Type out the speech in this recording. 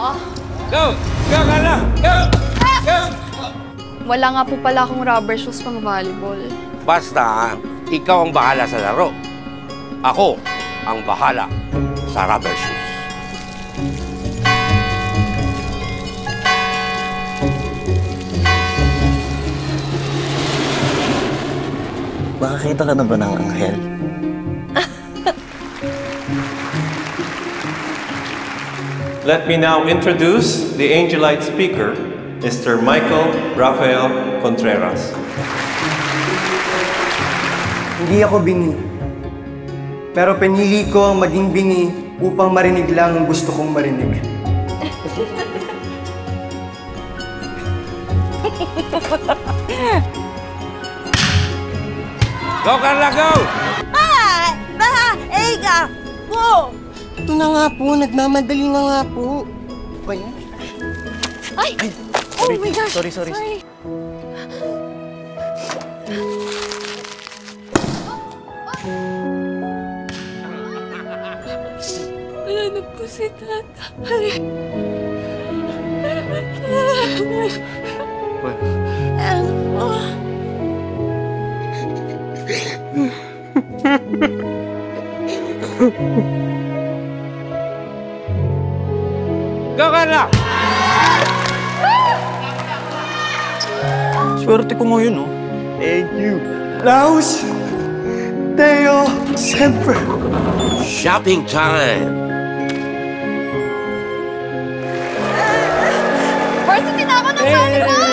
Go! Go, Carla! Go! Go! Wala nga po pala akong rubber shoes pang volleyball. Basta, ikaw ang bahala sa laro. Ako ang bahala sa rubber shoes. Makakita ka na ba ng anghel? Let me now introduce the Angelite speaker, Mr. Michael Rafael Contreras. Hindi ako bingi. Pero pinili ko ang maging bingi upang marinig lang ang gusto kong marinig. Go, Carla, go! Ito na nga po, nagmamadali na nga po. Ba yan? Ay! Oh my gosh! Sorry. Wala na po si tatay. Go, Carla! Swerte ko ngayon, oh. Thank you. Laos! Teo! Siyempre! Shopping time! Varsity na ako ng volleyball!